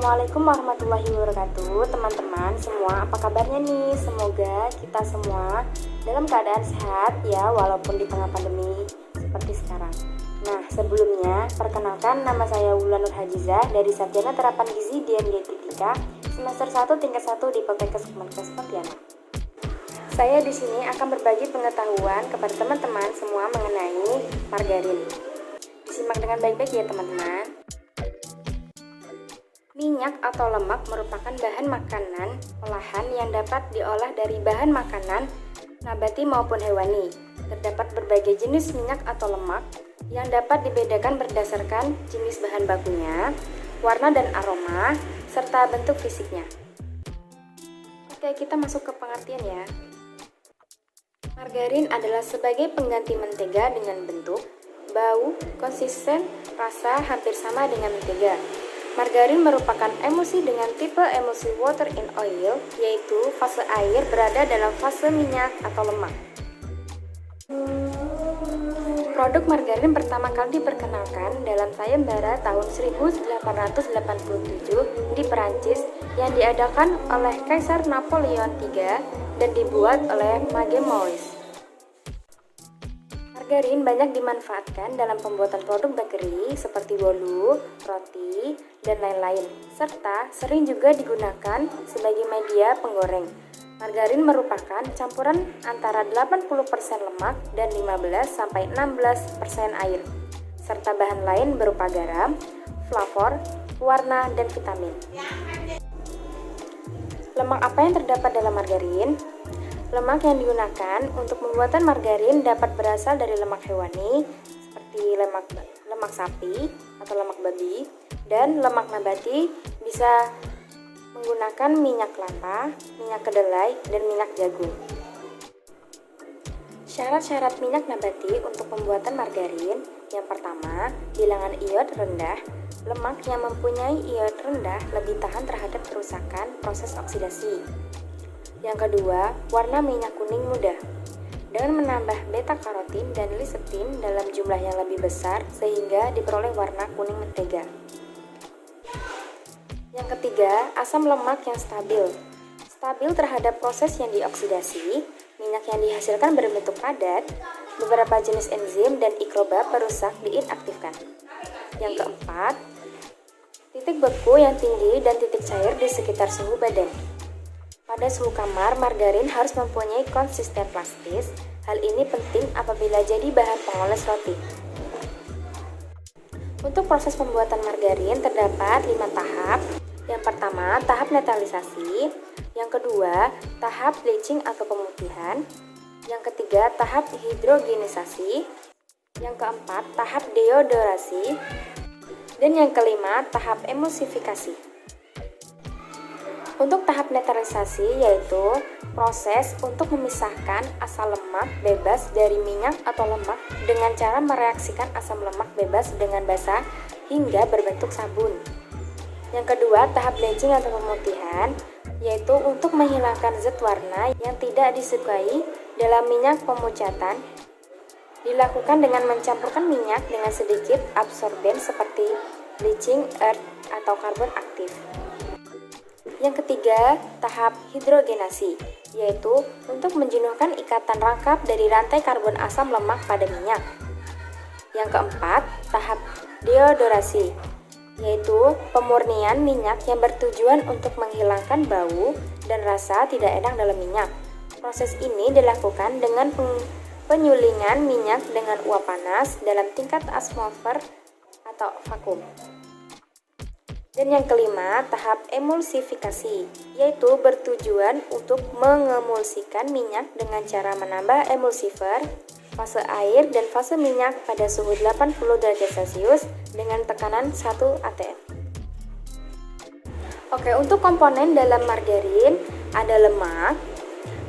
Assalamualaikum warahmatullahi wabarakatuh. Teman-teman semua, apa kabarnya nih? Semoga kita semua dalam keadaan sehat ya, walaupun di tengah pandemi seperti sekarang. Nah, sebelumnya perkenalkan, nama saya Wulan Nur Hajizah dari Sarjana Terapan Gizi Dian Dietetika semester 1 tingkat 1 di Poltekkes Kemenkes Pontianak. Saya di sini akan berbagi pengetahuan kepada teman-teman semua mengenai margarin. Disimak dengan baik-baik ya teman-teman. Minyak atau lemak merupakan bahan makanan olahan yang dapat diolah dari bahan makanan nabati maupun hewani. Terdapat berbagai jenis minyak atau lemak yang dapat dibedakan berdasarkan jenis bahan bakunya, warna dan aroma, serta bentuk fisiknya. Oke, kita masuk ke pengertian ya. Margarin adalah sebagai pengganti mentega dengan bentuk, bau, konsisten, rasa hampir sama dengan mentega. Margarin merupakan emulsi dengan tipe emulsi water in oil, yaitu fase air berada dalam fase minyak atau lemak. Produk margarin pertama kali diperkenalkan dalam sayembara tahun 1887 di Perancis yang diadakan oleh Kaisar Napoleon III dan dibuat oleh Mague-Moise. Margarin banyak dimanfaatkan dalam pembuatan produk bakery seperti bolu, roti, dan lain-lain, serta sering juga digunakan sebagai media penggoreng. Margarin merupakan campuran antara 80% lemak dan 15-16% air, serta bahan lain berupa garam, flavor, warna, dan vitamin. Lemak apa yang terdapat dalam margarin? Lemak yang digunakan untuk pembuatan margarin dapat berasal dari lemak hewani seperti lemak sapi atau lemak babi, dan lemak nabati bisa menggunakan minyak kelapa, minyak kedelai, dan minyak jagung. Syarat-syarat minyak nabati untuk pembuatan margarin: yang pertama, bilangan iod rendah. Lemak yang mempunyai iod rendah lebih tahan terhadap kerusakan proses oksidasi. Yang kedua, warna minyak kuning muda. Dengan menambah beta-karotin dan lisetin dalam jumlah yang lebih besar sehingga diperoleh warna kuning mentega. Yang ketiga, asam lemak yang stabil. Stabil terhadap proses yang dioksidasi, minyak yang dihasilkan berbentuk padat, beberapa jenis enzim dan mikroba perusak diinaktifkan. Yang keempat, titik beku yang tinggi dan titik cair di sekitar suhu badan. Pada suhu kamar, margarin harus mempunyai konsisten plastis. Hal ini penting apabila jadi bahan pengoles roti. Untuk proses pembuatan margarin terdapat 5 tahap. Yang pertama, tahap netralisasi. Yang kedua, tahap bleaching atau pemutihan. Yang ketiga, tahap hidrogenisasi. Yang keempat, tahap deodorasi. Dan yang kelima, tahap emulsifikasi. Untuk tahap netralisasi yaitu proses untuk memisahkan asam lemak bebas dari minyak atau lemak dengan cara mereaksikan asam lemak bebas dengan basah hingga berbentuk sabun. Yang kedua, tahap bleaching atau pemutihan yaitu untuk menghilangkan zat warna yang tidak disukai dalam minyak pemucatan. Dilakukan dengan mencampurkan minyak dengan sedikit absorben seperti bleaching earth atau karbon aktif. Yang ketiga, tahap hidrogenasi, yaitu untuk menjenuhkan ikatan rangkap dari rantai karbon asam lemak pada minyak. Yang keempat, tahap deodorasi, yaitu pemurnian minyak yang bertujuan untuk menghilangkan bau dan rasa tidak enak dalam minyak. Proses ini dilakukan dengan penyulingan minyak dengan uap panas dalam tingkat atmosfer atau vakum. Dan yang kelima, tahap emulsifikasi, yaitu bertujuan untuk mengemulsikan minyak dengan cara menambah emulsifer, fase air, dan fase minyak pada suhu 80 derajat Celcius dengan tekanan 1 atm. Oke, untuk komponen dalam margarin ada lemak,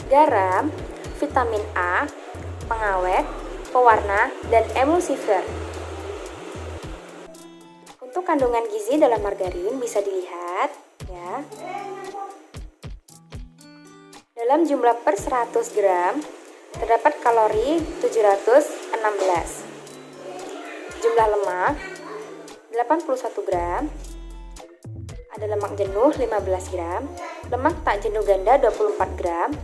garam, vitamin A, pengawet, pewarna, dan emulsifer. Untuk kandungan gizi dalam margarin bisa dilihat ya. Dalam jumlah per 100 gram terdapat kalori 716. Jumlah lemak 81 gram. Ada lemak jenuh 15 gram, lemak tak jenuh ganda 24 gram,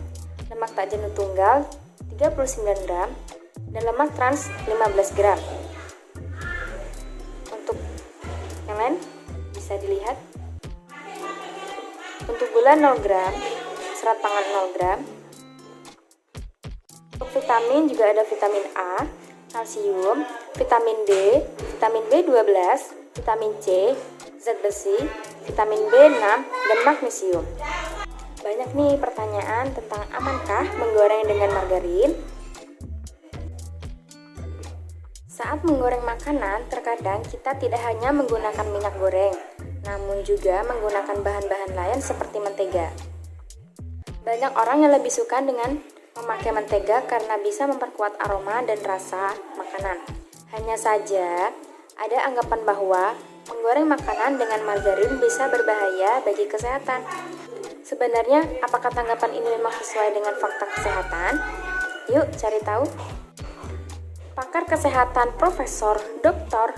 lemak tak jenuh tunggal 39 gram, dan lemak trans 15 gram. Untuk yang lain bisa dilihat. Untuk gula 0 gram, serat pangan 0 gram. Untuk vitamin juga ada vitamin A, kalsium, vitamin D, vitamin B12, vitamin C, zat besi, vitamin B6, dan magnesium. Banyak nih pertanyaan tentang amankah menggoreng dengan margarin? Saat menggoreng makanan, terkadang kita tidak hanya menggunakan minyak goreng, namun juga menggunakan bahan-bahan lain seperti mentega. Banyak orang yang lebih suka dengan memakai mentega karena bisa memperkuat aroma dan rasa makanan. Hanya saja, ada anggapan bahwa menggoreng makanan dengan margarin bisa berbahaya bagi kesehatan. Sebenarnya, apakah tanggapan ini memang sesuai dengan fakta kesehatan? Yuk cari tahu. Pakar kesehatan Profesor Dr.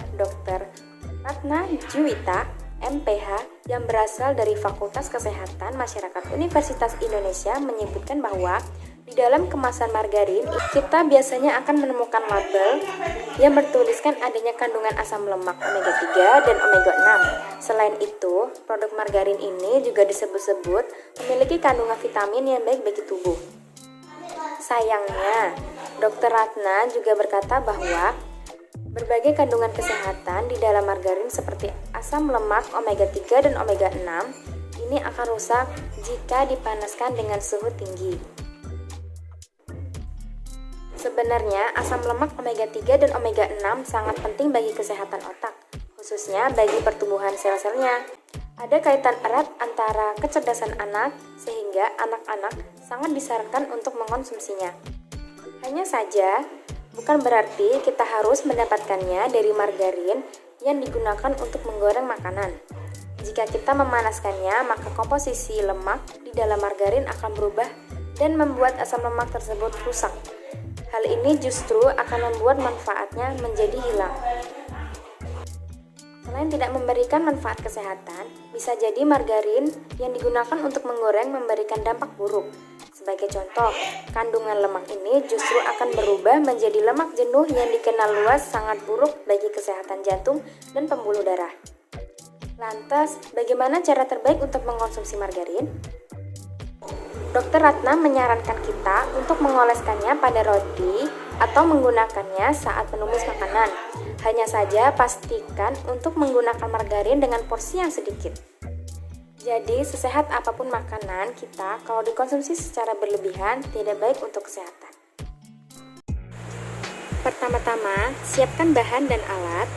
Ratna Juwita, MPH, yang berasal dari Fakultas Kesehatan Masyarakat Universitas Indonesia menyebutkan bahwa di dalam kemasan margarin, kita biasanya akan menemukan label yang bertuliskan adanya kandungan asam lemak omega 3 dan omega 6. Selain itu, produk margarin ini juga disebut-sebut memiliki kandungan vitamin yang baik bagi tubuh. Sayangnya, Dr. Ratna juga berkata bahwa berbagai kandungan kesehatan di dalam margarin seperti asam lemak omega 3 dan omega 6 ini akan rusak jika dipanaskan dengan suhu tinggi. Sebenarnya, asam lemak omega 3 dan omega 6 sangat penting bagi kesehatan otak, khususnya bagi pertumbuhan sel-selnya. Ada kaitan erat antara kecerdasan anak, sehingga anak-anak sangat disarankan untuk mengkonsumsinya. Hanya saja, bukan berarti kita harus mendapatkannya dari margarin yang digunakan untuk menggoreng makanan. Jika kita memanaskannya, maka komposisi lemak di dalam margarin akan berubah dan membuat asam lemak tersebut rusak. Hal ini justru akan membuat manfaatnya menjadi hilang. Selain tidak memberikan manfaat kesehatan, bisa jadi margarin yang digunakan untuk menggoreng memberikan dampak buruk. Sebagai contoh, kandungan lemak ini justru akan berubah menjadi lemak jenuh yang dikenal luas sangat buruk bagi kesehatan jantung dan pembuluh darah. Lantas, bagaimana cara terbaik untuk mengkonsumsi margarin? Dr. Ratna menyarankan kita untuk mengoleskannya pada roti atau menggunakannya saat menumis makanan. Hanya saja pastikan untuk menggunakan margarin dengan porsi yang sedikit. Jadi, sesehat apapun makanan kita, kalau dikonsumsi secara berlebihan tidak baik untuk kesehatan. Pertama-tama, siapkan bahan dan alat.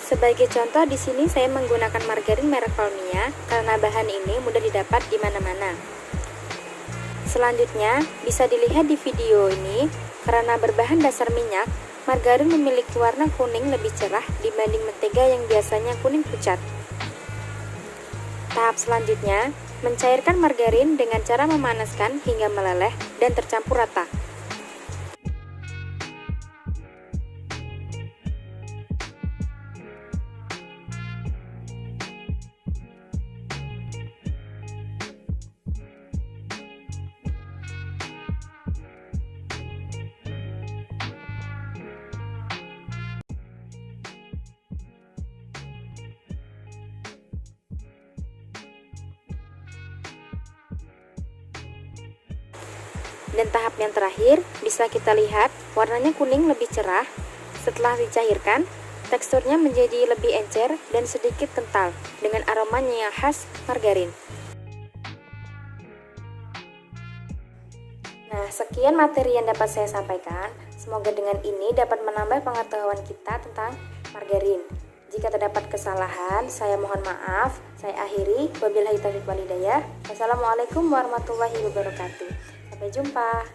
Sebagai contoh, di sini saya menggunakan margarin merek Palmia karena bahan ini mudah didapat di mana-mana. Selanjutnya, bisa dilihat di video ini, karena berbahan dasar minyak, margarin memiliki warna kuning lebih cerah dibanding mentega yang biasanya kuning pucat. Tahap selanjutnya, mencairkan margarin dengan cara memanaskan hingga meleleh dan tercampur rata. Dan tahap yang terakhir, bisa kita lihat warnanya kuning lebih cerah. Setelah dicairkan, teksturnya menjadi lebih encer dan sedikit kental dengan aromanya yang khas margarin. Nah, sekian materi yang dapat saya sampaikan. Semoga dengan ini dapat menambah pengetahuan kita tentang margarin. Jika terdapat kesalahan, saya mohon maaf. Saya akhiri. Wabillahi taufiq wal hidayah. Wassalamualaikum warahmatullahi wabarakatuh. Sampai jumpa.